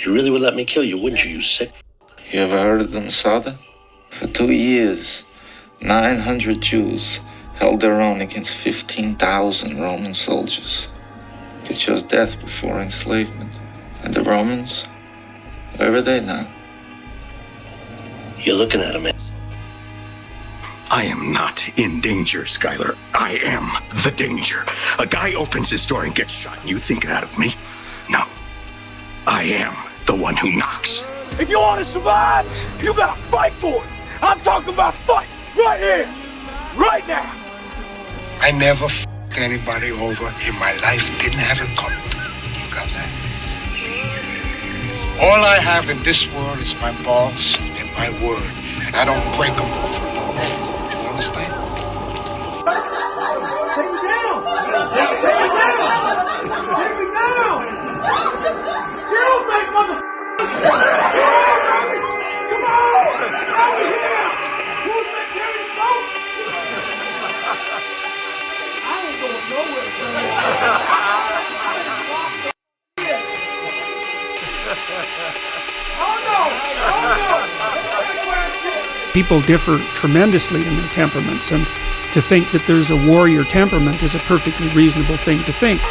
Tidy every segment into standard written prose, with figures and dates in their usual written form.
You really would let me kill you, wouldn't you, you sick? You ever heard of the Masada? For 2 years, 900 Jews held their own against 15,000 Roman soldiers. They chose death before enslavement. And the Romans, where were they now? You're looking at him, man. I am not in danger, Skylar. I am the danger. A guy opens his door and gets shot, and you think that of me? No. I am the one who knocks. If you want to survive, you gotta fight for it. I'm talking about fight right here, right now. I never f***ed anybody over in my life. Didn't have it coming. You got that? All I have in this world is my balls and my word. And I don't break them for no man. Do you understand? Take me down! Take me down! Take me down! Still make motherfuckers! Come on! Over here! Who's that carrying the boat? I ain't going nowhere, People differ tremendously in their temperaments, and to think that there's a warrior temperament is a perfectly reasonable thing to think.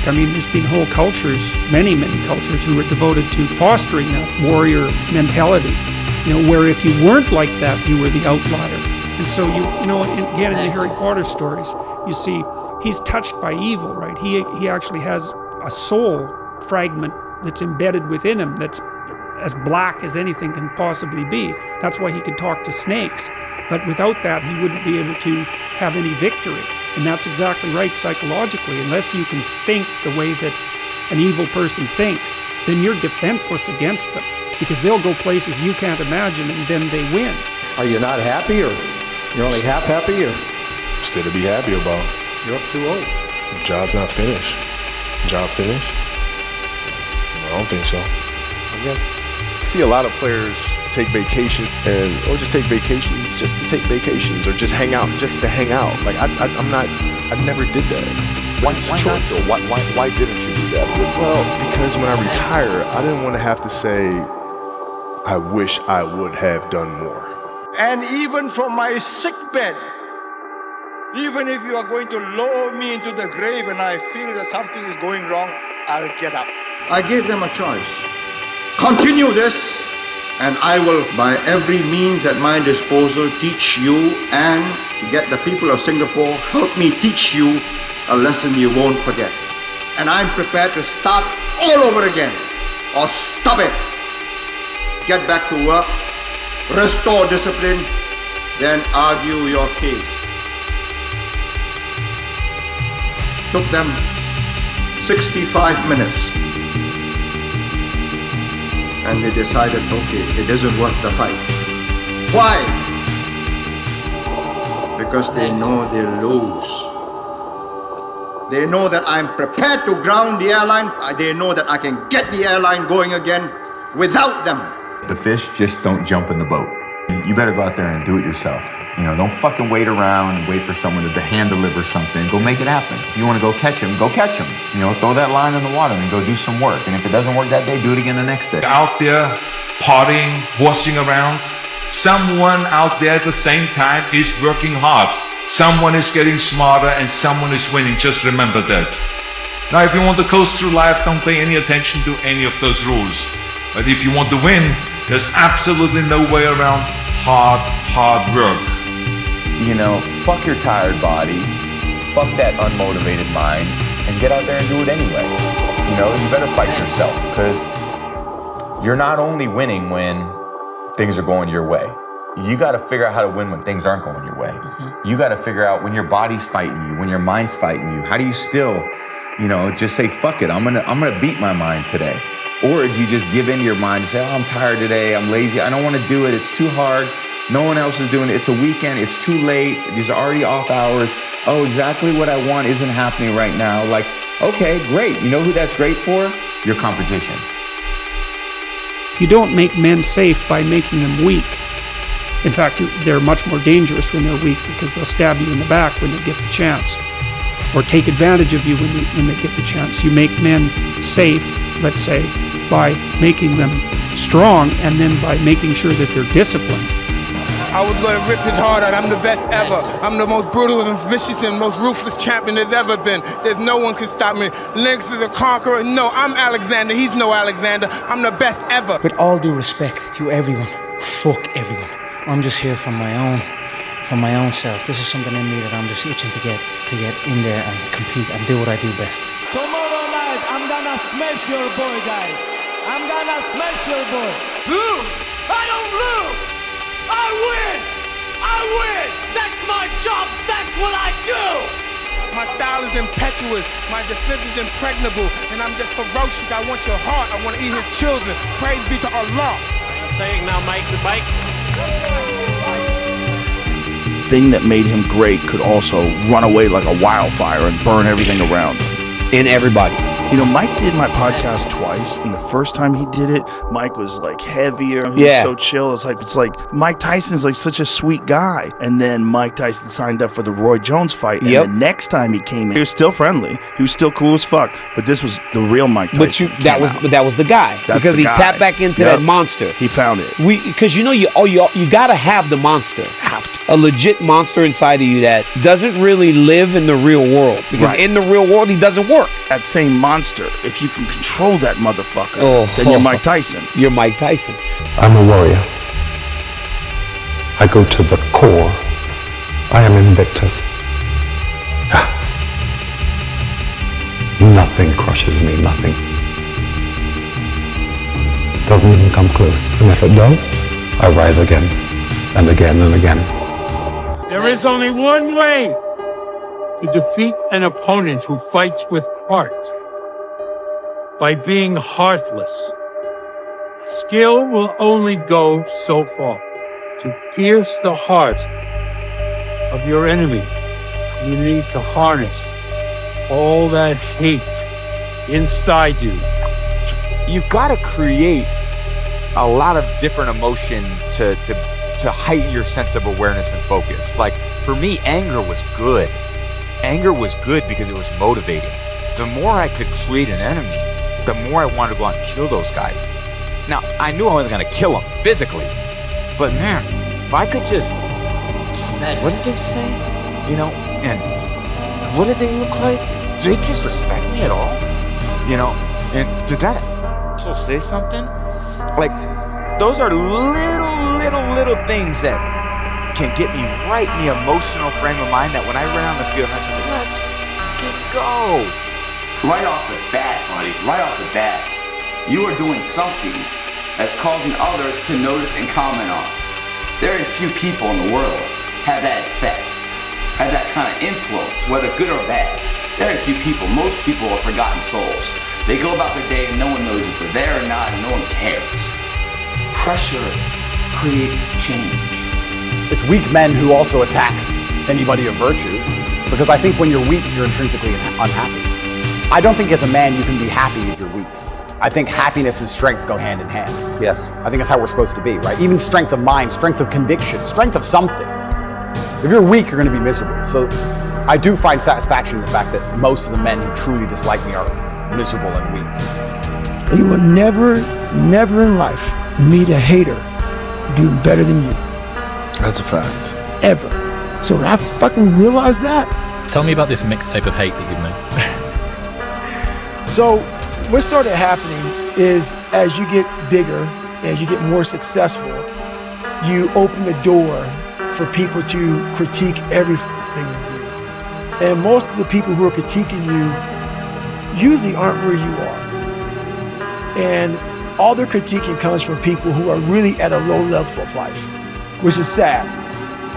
I mean, there's been whole cultures, many cultures, who are devoted to fostering that warrior mentality, where if you weren't like that, you were the outlier. And so again, in the Harry Potter stories, you see he's touched by evil, right? He actually has a soul fragment that's embedded within him that's as black as anything can possibly be. That's why he can talk to snakes. But without that, he wouldn't be able to have any victory. And that's exactly right psychologically. Unless you can think the way that an evil person thinks, then you're defenseless against them, because they'll go places you can't imagine, and then they win. Are you not happy, or you're only half happy, or? Still to be happy about. You're up too old. Job's not finished. Job finished? I don't think so. Okay. I see a lot of players take vacation or just take vacations just to take vacations, or just hang out just to hang out. Like I never did that. Why not though? Why didn't you do that? Well, because when I retire, I didn't want to have to say, I wish I would have done more. And even from my sick bed, even if you are going to lower me into the grave and I feel that something is going wrong, I'll get up. I gave them a choice. Continue this, and I will, by every means at my disposal, teach you and get the people of Singapore, help me teach you a lesson you won't forget. And I'm prepared to start all over again, or stop it. Get back to work, restore discipline, then argue your case. Took them 65 minutes. And they decided, okay, it isn't worth the fight. Why? Because they know they'll lose. They know that I'm prepared to ground the airline. They know that I can get the airline going again without them. The fish just don't jump in the boat. You better go out there and do it yourself. Don't fucking wait around and wait for someone to hand deliver something. Go make it happen. If you want to go catch him, go catch him. Throw that line in the water and go do some work. And if it doesn't work that day, do it again the next day. Out there, partying, horsing around. Someone out there at the same time is working hard. Someone is getting smarter and someone is winning. Just remember that. Now, if you want to coast through life, don't pay any attention to any of those rules. But if you want to win, there's absolutely no way around hard work. Fuck your tired body, fuck that unmotivated mind, and get out there and do it anyway. You better fight yourself, because you're not only winning when things are going your way. You got to figure out how to win when things aren't going your way. You got to figure out when your body's fighting you, when your mind's fighting you. How do you still, just say, fuck it, I'm gonna beat my mind today? Or do you just give in to your mind and say, I'm tired today, I'm lazy, I don't want to do it, it's too hard, no one else is doing it, it's a weekend, it's too late, these are already off hours, oh, exactly what I want isn't happening right now. Like, okay, great. You know who that's great for? Your competition. You don't make men safe by making them weak. In fact, they're much more dangerous when they're weak, because they'll stab you in the back when they get the chance. or take advantage of you when they get the chance. You make men safe, let's say, by making them strong, and then by making sure that they're disciplined. I was gonna rip his heart out. I'm the best ever. I'm the most brutal and vicious and most ruthless champion there's ever been. There's no one can stop me. Lynx is a conqueror. No, I'm Alexander. He's no Alexander. I'm the best ever. With all due respect to everyone, fuck everyone. I'm just here for my own self. This is something in me that I'm just itching to get in there and compete and do what I do best. Tomorrow night, I'm gonna smash your boy, guys. I'm gonna smash your boy. Lose? I don't lose. I win! I win! That's my job! That's what I do! My style is impetuous, my defense is impregnable, and I'm just ferocious. I want your heart, I want to eat his children. Praise be to Allah. Saying now, Mike the bike. The thing that made him great could also run away like a wildfire and burn everything around. In everybody. You know, Mike did my podcast twice, and the first time he did it, Mike was like heavier. He was so chill. It's like Mike Tyson is like such a sweet guy. And then Mike Tyson signed up for the Roy Jones fight. And the next time he came in, he was still friendly. He was still cool as fuck. But this was the real Mike Tyson. But that was the guy. That's because the he guy. tapped back into that monster. He found it. Because you gotta have the monster. A legit monster inside of you that doesn't really live in the real world. Because in the real world, he doesn't work. That same monster, if you can control that motherfucker, then you're Mike Tyson. You're Mike Tyson. I'm a warrior. I go to the core. I am Invictus. Nothing crushes me, nothing. Doesn't even come close. And if it does, I rise again, and again, and again. There is only one way to defeat an opponent who fights with heart: by being heartless. Skill will only go so far. To pierce the heart of your enemy, you need to harness all that hate inside you. You've got to create a lot of different emotion to heighten your sense of awareness and focus. Like, for me, anger was good. Anger was good because it was motivating. The more I could create an enemy, the more I wanted to go out and kill those guys. Now, I knew I wasn't going to kill them physically, but man, if I could just, what did they say? You know, and what did they look like? Did they disrespect me at all? You know, and did that also say something? Like, those are little things that can get me right in the emotional frame of mind that when I ran on the field and I said, let's go. Right off the bat, buddy, right off the bat, you are doing something that's causing others to notice and comment on. Very few people in the world have that effect, have that kind of influence, whether good or bad. Very few people, most people are forgotten souls. They go about their day and no one knows if they're there or not, and no one cares. Pressure creates change. It's weak men who also attack anybody of virtue, because I think when you're weak, you're intrinsically unhappy. I don't think as a man you can be happy if you're weak. I think happiness and strength go hand in hand. Yes. I think that's how we're supposed to be, right? Even strength of mind, strength of conviction, strength of something. If you're weak, you're going to be miserable. So I do find satisfaction in the fact that most of the men who truly dislike me are miserable and weak. You will never in life meet a hater doing better than you. That's a fact. Ever. So when I fucking realized that. Tell me about this mixtape of hate that you've made. So what started happening is, as you get bigger, as you get more successful, you open the door for people to critique everything you do. And most of the people who are critiquing you usually aren't where you are. And all their critiquing comes from people who are really at a low level of life, which is sad.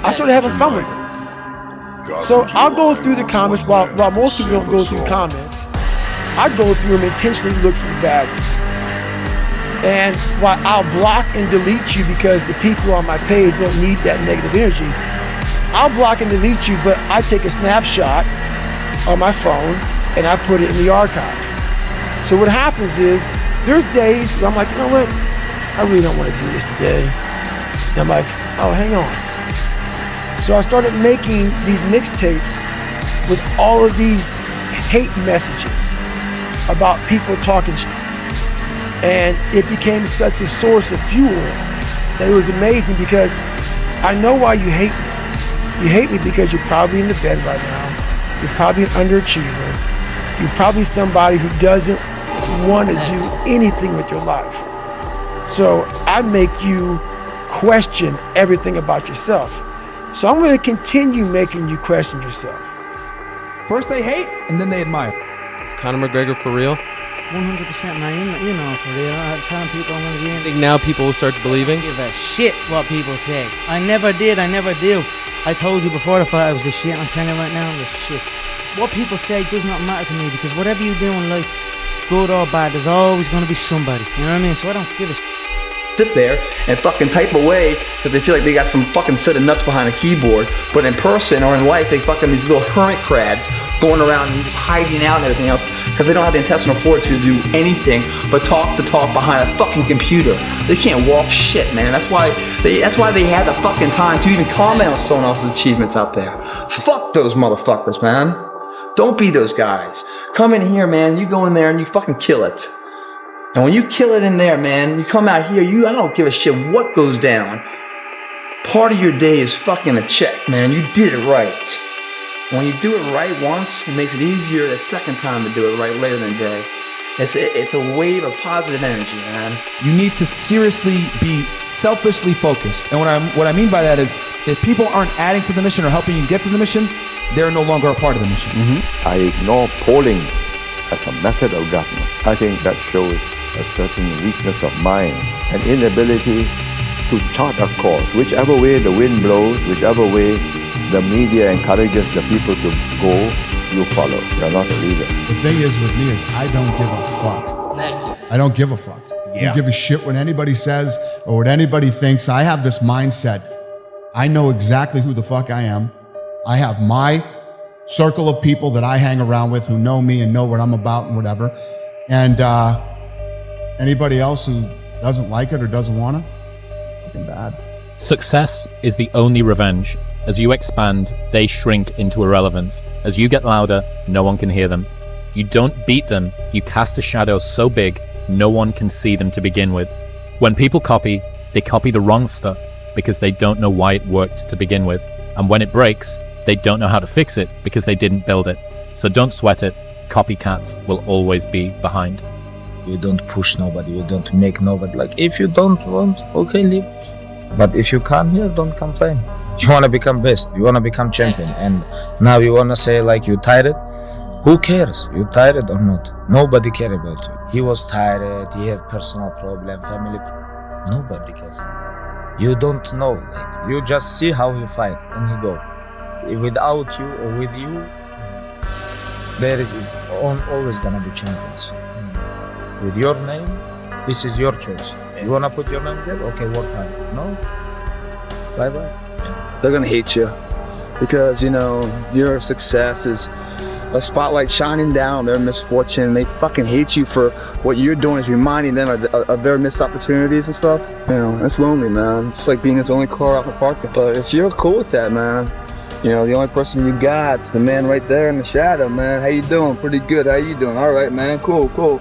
I started having fun with it. So I'll go through the comments while most people don't go through comments. I go through them intentionally, look for the bad ones. And while I'll block and delete you because the people on my page don't need that negative energy, I'll block and delete you, but I take a snapshot on my phone and I put it in the archive. So what happens is, there's days where I'm like, you know what? I really don't want to do this today. And I'm like, oh, hang on. So I started making these mixtapes with all of these hate messages about people talking shit. And it became such a source of fuel that it was amazing, because I know why you hate me. You hate me because you're probably in the bed right now. You're probably an underachiever. You're probably somebody who doesn't want to do anything with your life. So I make you question everything about yourself. So I'm going to continue making you question yourself. First they hate, and then they admire. Is Conor McGregor for real? 100%, man. You know, for real. I'm telling people I'm going to get I think now people will start believing. I don't give a shit what people say. I never did. I never do. I told you before the fight I was the shit. I'm telling you right now, I'm the shit. What people say does not matter to me, because whatever you do in life, good or bad, there's always going to be somebody. You know what I mean? So I don't give a shit. Sit there and fucking type away because they feel like they got some fucking set of nuts behind a keyboard, but in person or in life they fucking these little hermit crabs going around and just hiding out and everything else because they don't have the intestinal fortitude to do anything but talk the talk behind a fucking computer. They can't walk shit, man. That's why they had the fucking time to even comment on someone else's achievements out there. Fuck those motherfuckers, man. Don't be those guys. Come in here, man. You go in there and you fucking kill it. And when you kill it in there, man, you come out here, I don't give a shit what goes down. Part of your day is fucking a check, man. You did it right. When you do it right once, it makes it easier the second time to do it right later in the day. It's a wave of positive energy, man. You need to seriously be selfishly focused. And what I mean by that is, if people aren't adding to the mission or helping you get to the mission, they're no longer a part of the mission. Mm-hmm. I ignore polling as a method of government. I think that shows a certain weakness of mind, an inability to chart a course. Whichever way the wind blows, whichever way the media encourages the people to go, you follow. You're not a leader. The thing is with me is I don't give a fuck. Thank you. I don't give a fuck. I don't give a shit what anybody says or what anybody thinks. I have this mindset. I know exactly who the fuck I am. I have my circle of people that I hang around with who know me and know what I'm about and whatever. And anybody else who doesn't like it or doesn't want it, fucking bad. Success is the only revenge. As you expand, they shrink into irrelevance. As you get louder, no one can hear them. You don't beat them, you cast a shadow so big, no one can see them to begin with. When people copy, they copy the wrong stuff because they don't know why it worked to begin with. And when it breaks, they don't know how to fix it because they didn't build it. So don't sweat it. Copycats will always be behind. You don't push nobody, you don't make nobody. Like, if you don't want, okay, leave. But if you come here, don't complain. You want to become best, you want to become champion, and now you want to say like you tired. Who cares? You tired or not? Nobody care about you. He was tired, he have personal problem, family. Nobody cares. You don't know, like you just see how he fight and he go. Without you or with you, there is always gonna be champions. With your name, this is your choice. You wanna put your name there? Okay, work hard. No? Bye-bye. They're gonna hate you because, you know, your success is a spotlight shining down their misfortune. They fucking hate you for what you're doing is reminding them of their missed opportunities and stuff. You know, it's lonely, man. It's just like being this only car out in the parking. But if you're cool with that, man, you know, the only person you got, the man right there in the shadow, man. How you doing? Pretty good. How you doing? All right, man. Cool, cool.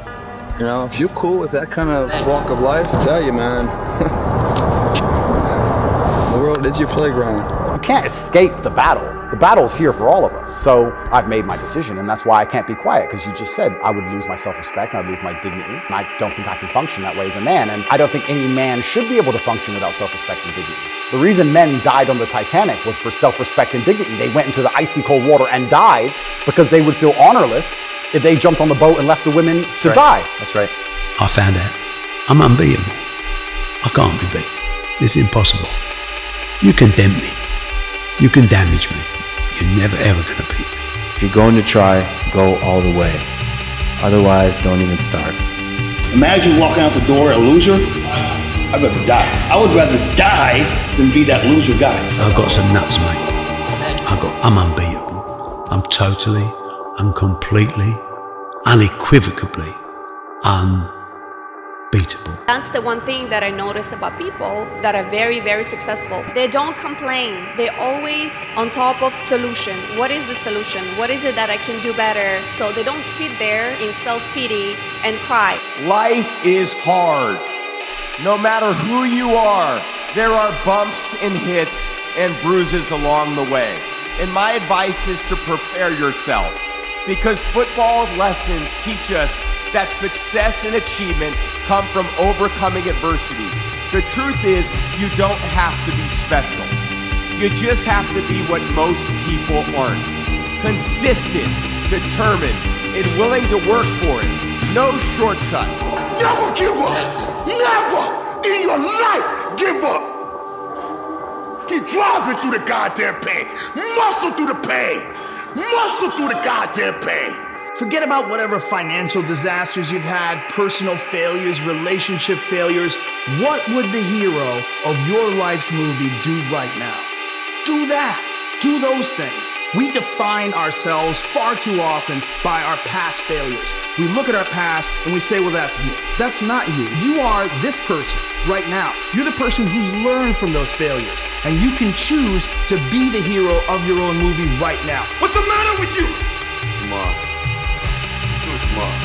You know, if you're cool with that kind of walk of life, I tell you, man, the world is your playground. You can't escape the battle. The battle's here for all of us. So I've made my decision, and that's why I can't be quiet, because you just said I would lose my self-respect, and I'd lose my dignity. And I don't think I can function that way as a man, and I don't think any man should be able to function without self-respect and dignity. The reason men died on the Titanic was for self-respect and dignity. They went into the icy cold water and died because they would feel honorless if they jumped on the boat and left the women to die. That's right. I found out I'm unbeatable. I can't be beat. It's impossible. You can dent me. You can damage me. You're never ever gonna beat me. If you're going to try, go all the way. Otherwise, don't even start. Imagine walking out the door a loser. I'd rather die. I would rather die than be that loser guy. I've got some nuts, mate. I'm unbeatable. I'm totally and completely, unequivocally unbeatable. That's the one thing that I notice about people that are very, very successful. They don't complain. They're always on top of solution. What is the solution? What is it that I can do better? So they don't sit there in self-pity and cry. Life is hard. No matter who you are, there are bumps and hits and bruises along the way. And my advice is to prepare yourself, because football lessons teach us that success and achievement come from overcoming adversity. The truth is, you don't have to be special. You just have to be what most people aren't. Consistent, determined, and willing to work for it. No shortcuts. Never give up. Never in your life give up. Keep driving through the goddamn pain. Muscle through the pain. Muscle through the goddamn pain. Forget about whatever financial disasters you've had, personal failures, relationship failures. What would the hero of your life's movie do right now? Do that. Do those things. We define ourselves far too often by our past failures. We look at our past and we say, well, that's me. That's not you. You are this person right now. You're the person who's learned from those failures. And you can choose to be the hero of your own movie right now. What's the matter with you? Tomorrow.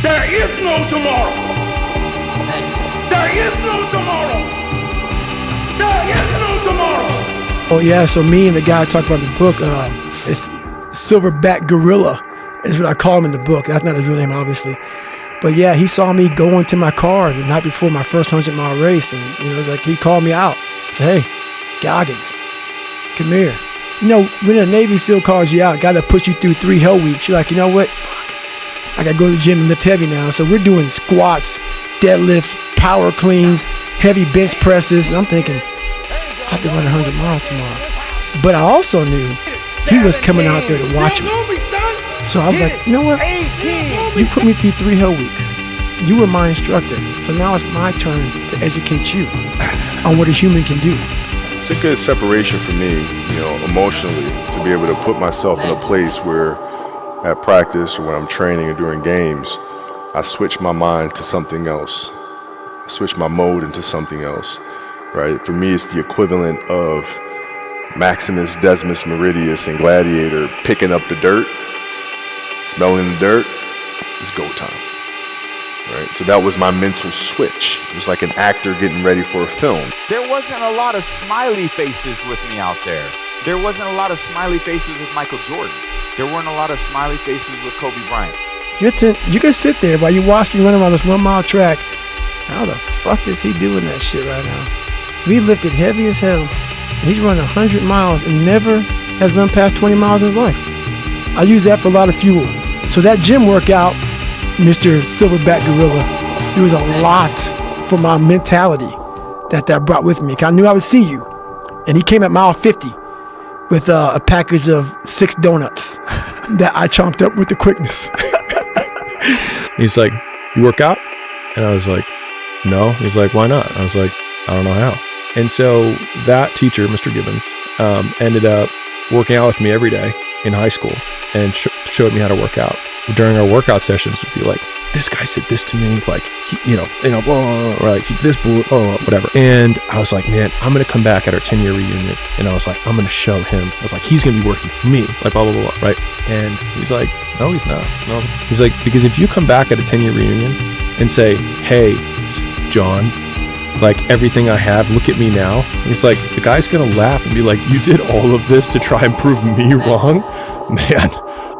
There is no tomorrow. There is no tomorrow. There is no tomorrow. Oh yeah, so me and the guy talked about the book, it's Silverback Gorilla is what I call him in the book. That's not his real name, obviously. But yeah, he saw me go into my car the night before my first 100-mile race, and it was like he called me out. Said, hey, Goggins, come here. When a Navy SEAL calls you out, gotta push you through 3 hell weeks. You're like, you know what? Fuck. I gotta go to the gym and lift heavy now. So we're doing squats, deadlifts, power cleans, heavy bench presses, and I'm thinking, I have to run 100 miles tomorrow. But I also knew he was coming out there to watch me. So I was like, you know what? You put me through 3 hell weeks. You were my instructor. So now it's my turn to educate you on what a human can do. It's a good separation for me, emotionally, to be able to put myself in a place where at practice or when I'm training or during games, I switch my mind to something else. I switch my mode into something else, right? For me, it's the equivalent of Maximus Decimus Meridius in Gladiator picking up the dirt, smelling the dirt. It's go time, right? So that was my mental switch. It was like an actor getting ready for a film. There wasn't a lot of smiley faces with me out there. There wasn't a lot of smiley faces with Michael Jordan. There weren't a lot of smiley faces with Kobe Bryant. You can sit there while you watch me run around this 1-mile track. How the fuck is he doing that shit right now? We lifted heavy as hell. He's running 100 miles and never has run past 20 miles in his life. I use that for a lot of fuel. So that gym workout, Mr. Silverback Gorilla, there was a lot for my mentality that brought with me. 'Cause I knew I would see you. And he came at mile 50 with a package of 6 donuts that I chomped up with the quickness. He's like, you work out? And I was like, no. He's like, why not? I was like, I don't know how. And so that teacher, Mr. Gibbons, ended up working out with me every day in high school and showed me how to work out. During our workout sessions, would be like, this guy said this to me, like, or like this, whatever. And I was like, man, I'm going to come back at our 10-year reunion. And I was like, I'm going to show him. I was like, he's going to be working for me, like, blah, blah, blah, blah, right? And he's like, no, he's not. No. He's like, because if you come back at a 10-year reunion and say, hey, John, like, everything I have, look at me now. He's like, the guy's going to laugh and be like, you did all of this to try and prove me wrong? Man,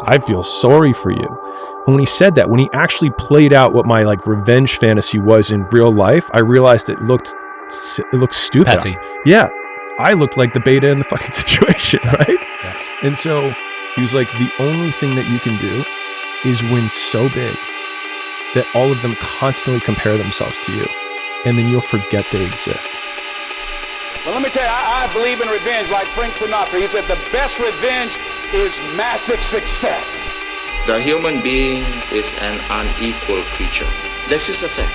I feel sorry for you. And when he said that, when he actually played out what my like revenge fantasy was in real life, I realized it looked stupid. Petty. Yeah. I looked like the beta in the fucking situation, right? Yeah. And so he was like, the only thing that you can do is win so big that all of them constantly compare themselves to you. And then you'll forget they exist. Well, let me tell you, I believe in revenge like Frank Sinatra. He said the best revenge is massive success. The human being is an unequal creature. This is a fact.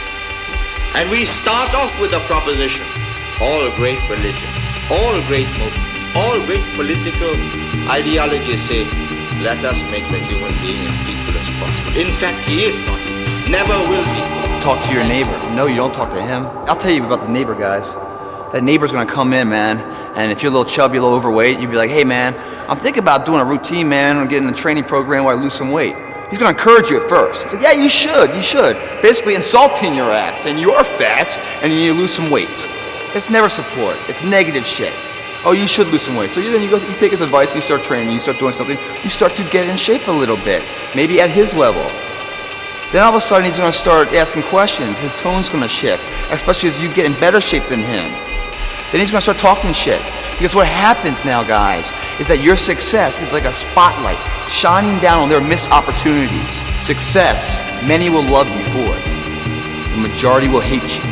And we start off with a proposition. All great religions, all great movements, all great political ideologies say, let us make the human being as equal as possible. In fact, he is not equal, never will be. talk to your neighbor. No, you don't talk to him. I'll tell you about the neighbor, guys. That neighbor's gonna come in, man, and if you're a little chubby, a little overweight, you'd be like, hey, man, I'm thinking about doing a routine, man, or getting a training program where I lose some weight. He's gonna encourage you at first. He's like, yeah, you should. Basically insulting your ass, and you're fat, and you need to lose some weight. It's never support. It's negative shit. Oh, you should lose some weight. So you take his advice, and you start training, you start doing something, you start to get in shape a little bit, maybe at his level. Then all of a sudden he's gonna start asking questions. His tone's gonna shift, especially as you get in better shape than him. Then he's gonna start talking shit. Because what happens now, guys, is that your success is like a spotlight shining down on their missed opportunities. Success, many will love you for it. The majority will hate you.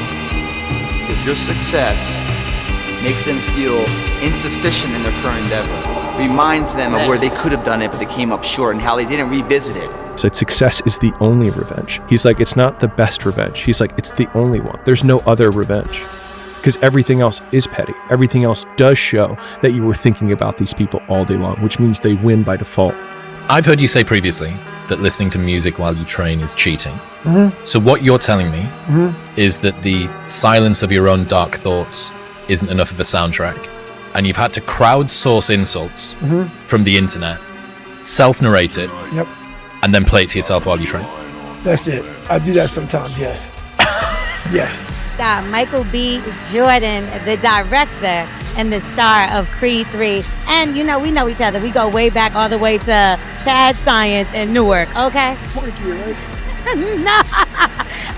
Because your success makes them feel insufficient in their current endeavor. Reminds them of where they could have done it, but they came up short, and how they didn't revisit it. Said success is the only revenge. He's like, it's not the best revenge. He's like, it's the only one. There's no other revenge. Because everything else is petty. Everything else does show that you were thinking about these people all day long, which means they win by default. I've heard you say previously that listening to music while you train is cheating. Mm-hmm. So what you're telling me is that the silence of your own dark thoughts isn't enough of a soundtrack, and you've had to crowdsource insults from the internet, self-narrate it, and then play it to yourself while you train. That's it. I do that sometimes, yes. Yes. Michael B. Jordan, the director and the star of Creed 3. And, you know, we know each other. We go way back all the way to Chad Science in Newark, okay? No,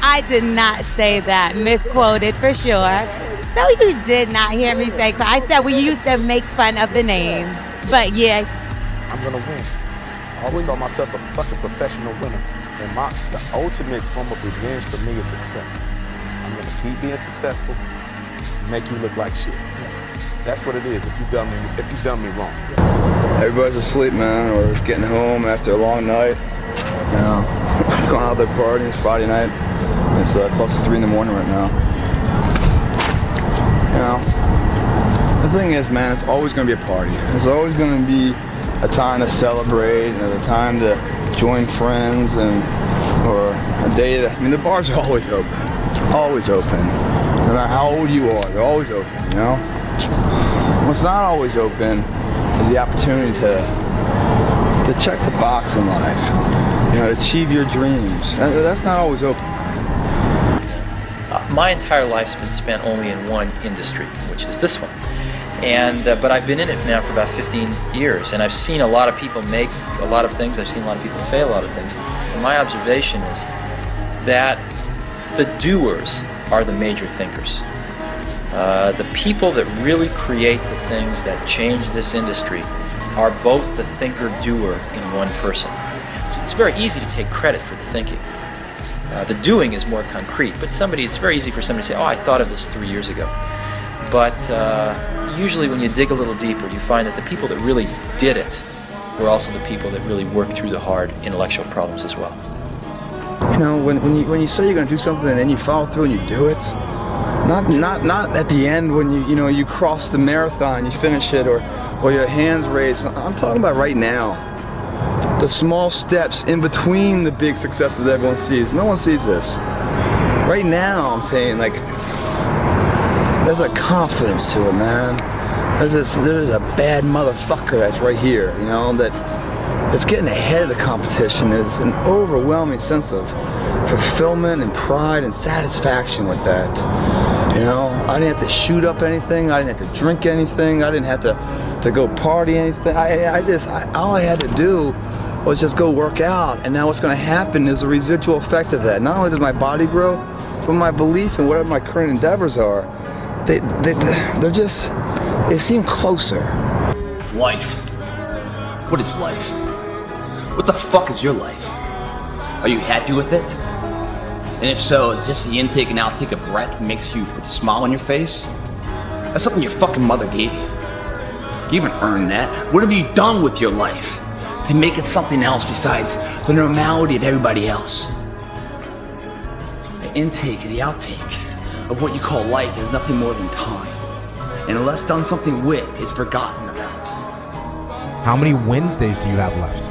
I did not say that. Misquoted for sure. So you did not hear me say, I said we used to make fun of the name. But yeah. I'm going to win. I always call myself a fucking professional winner. And the ultimate form of revenge for me is success. I'm gonna keep being successful, make you look like shit. That's what it is if you done me wrong. Everybody's asleep, man, or just getting home after a long night. You know, going out there partying. It's Friday night. It's close to 3 in the morning right now. You know, the thing is, man, it's always gonna be a party. There's always gonna be a time to celebrate, and a time to join friends, or a day to, the bars are always open. Always open. No matter how old you are, they're always open, you know? What's not always open is the opportunity to check the box in life, you know, to achieve your dreams. That's not always open. My entire life's been spent only in one industry, which is this one. And but I've been in it now for about 15 years, and I've seen a lot of people make a lot of things. I've seen a lot of people fail a lot of things. And my observation is that the doers are the major thinkers. The people that really create the things that change this industry are both the thinker-doer in one person. So it's very easy to take credit for the thinking. The doing is more concrete, but it's very easy for somebody to say, oh, I thought of this 3 years ago. But usually when you dig a little deeper, you find that the people that really did it were also the people that really worked through the hard intellectual problems as well. You know, when you say you're gonna do something and then you follow through and you do it, not at the end when you cross the marathon, you finish it, or your hands raised. I'm talking about right now. The small steps in between the big successes that everyone sees. No one sees this. Right now, I'm saying, like, there's a confidence to it, man. There's a bad motherfucker that's right here, you know, that's getting ahead of the competition. There's an overwhelming sense of fulfillment and pride and satisfaction with that. You know, I didn't have to shoot up anything. I didn't have to drink anything. I didn't have to go party anything. All I had to do was just go work out. And now what's going to happen is a residual effect of that. Not only does my body grow, but my belief in whatever my current endeavors are, they seem closer. Life. What is life? What the fuck is your life? Are you happy with it? And if so, is just the intake and outtake of breath that makes you put a smile on your face? That's something your fucking mother gave you. You haven't earned that. What have you done with your life to make it something else besides the normality of everybody else? The intake and the outtake of what you call life is nothing more than time. And unless done something with, it's forgotten about. How many Wednesdays do you have left?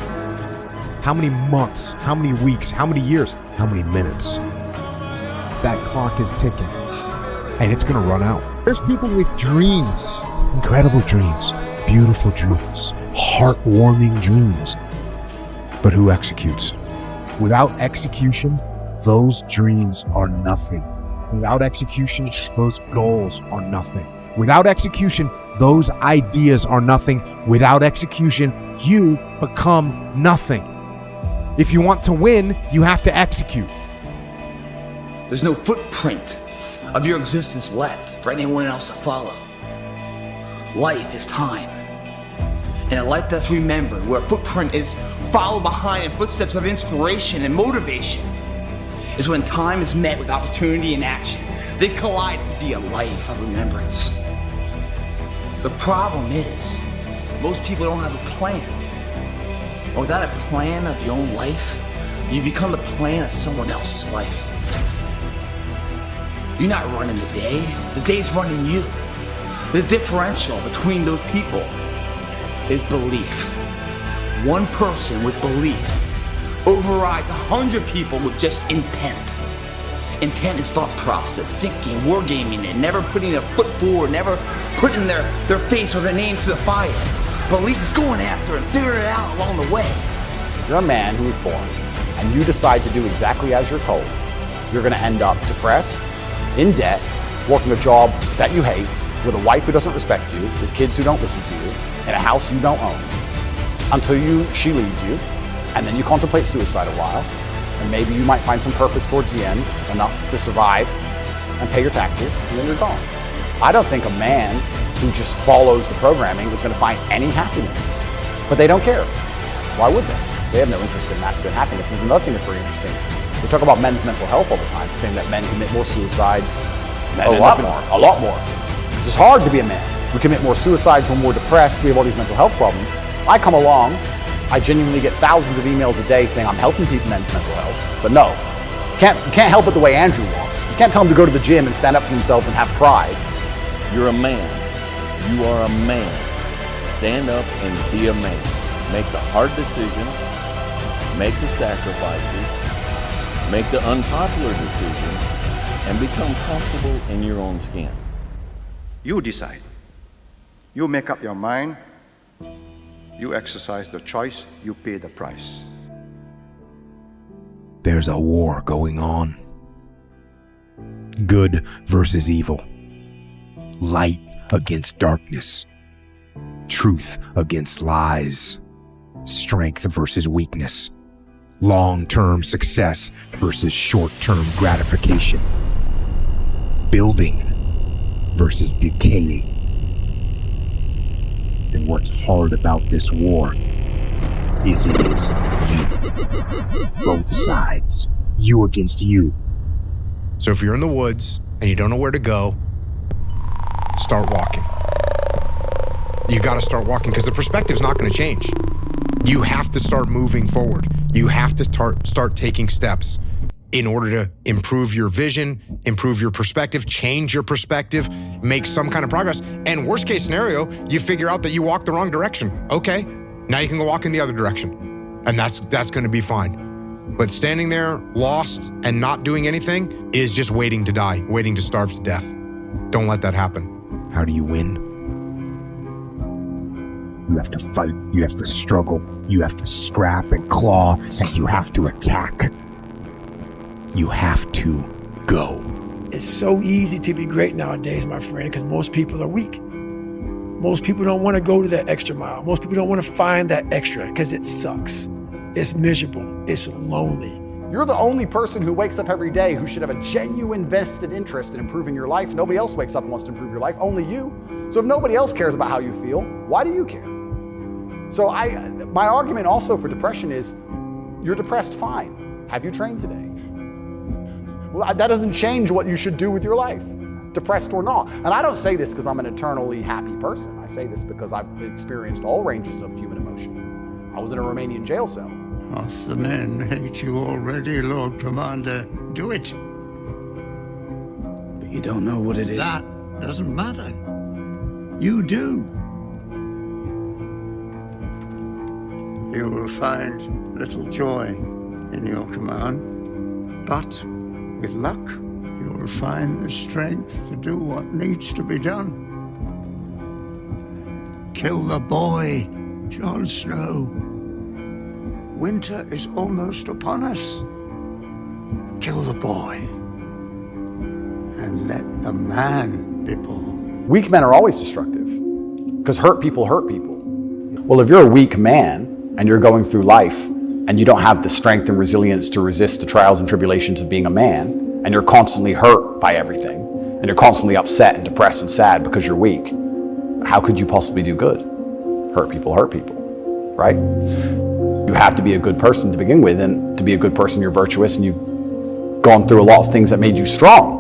How many months? How many weeks? How many years? How many minutes? that clock is ticking, and it's going to run out. There's people with dreams, incredible dreams, beautiful dreams, heartwarming dreams, but who executes? Without execution, those dreams are nothing. Without execution, those goals are nothing. Without execution, those ideas are nothing. Without execution, you become nothing. If you want to win, you have to execute. There's no footprint of your existence left for anyone else to follow. Life is time. And a life that's remembered, where a footprint is followed behind in footsteps of inspiration and motivation, is when time is met with opportunity and action. They collide to be a life of remembrance. The problem is, most people don't have a plan. And without a plan of your own life, you become the plan of someone else's life. You're not running the day's running you. The differential between those people is belief. One person with belief overrides 100 people with just intent. Intent is thought process, thinking, wargaming it, never putting a foot forward, never putting their face or their name to the fire. Belief is going after and figuring it out along the way. If you're a man who is born and you decide to do exactly as you're told, you're going to end up depressed, in debt, working a job that you hate, with a wife who doesn't respect you, with kids who don't listen to you, in a house you don't own, until she leaves you, and then you contemplate suicide a while, and maybe you might find some purpose towards the end, enough to survive and pay your taxes, and then you're gone. I don't think a man who just follows the programming is going to find any happiness. But they don't care. Why would they? They have no interest in masculine happiness. This is another thing that's very interesting. We talk about men's mental health all the time, saying that men commit more suicides. A lot more. It's hard to be a man. We commit more suicides, we're more depressed, we have all these mental health problems. I come along, I genuinely get thousands of emails a day saying I'm helping people men's mental health. But no, you can't help it the way Andrew wants. You can't tell them to go to the gym and stand up for themselves and have pride. You're a man. You are a man. Stand up and be a man. Make the hard decisions. Make the sacrifices. Make the unpopular decisions. And become comfortable in your own skin. You decide. You make up your mind. You exercise the choice. You pay the price. There's a war going on. Good versus evil. Light against darkness. Truth against lies. Strength versus weakness. Long-term success versus short-term gratification. Building versus decaying. And what's hard about this war is it is you. Both sides. You against you. So if you're in the woods and you don't know where to go, start walking. You got to start walking because the perspective's not going to change. You have to start moving forward. You have to start taking steps in order to improve your vision, improve your perspective, change your perspective, make some kind of progress. And worst case scenario, you figure out that you walked the wrong direction. Okay, now you can go walk in the other direction. And that's going to be fine. But standing there lost and not doing anything is just waiting to die, waiting to starve to death. Don't let that happen. How do you win? You have to fight, you have to struggle, you have to scrap and claw, and you have to attack. You have to go. It's so easy to be great nowadays, my friend, because most people are weak. Most people don't want to go to that extra mile. Most people don't want to find that extra because it sucks. It's miserable. It's lonely. You're the only person who wakes up every day who should have a genuine vested interest in improving your life. Nobody else wakes up and wants to improve your life, only you. So if nobody else cares about how you feel, why do you care? So my argument also for depression is, you're depressed, fine. Have you trained today? Well, that doesn't change what you should do with your life, depressed or not. And I don't say this because I'm an eternally happy person. I say this because I've experienced all ranges of human emotion. I was in a Romanian jail cell. Half the men hate you already, Lord Commander. Do it. But you don't know what it is. That doesn't matter. You do. You will find little joy in your command, but with luck, you'll find the strength to do what needs to be done. Kill the boy, Jon Snow. Winter is almost upon us. Kill the boy, and let the man be born. Weak men are always destructive, because hurt people hurt people. Well, if you're a weak man and you're going through life and you don't have the strength and resilience to resist the trials and tribulations of being a man, and you're constantly hurt by everything, and you're constantly upset and depressed and sad because you're weak, how could you possibly do good? Hurt people, right? You have to be a good person to begin with, and to be a good person, you're virtuous and you've gone through a lot of things that made you strong.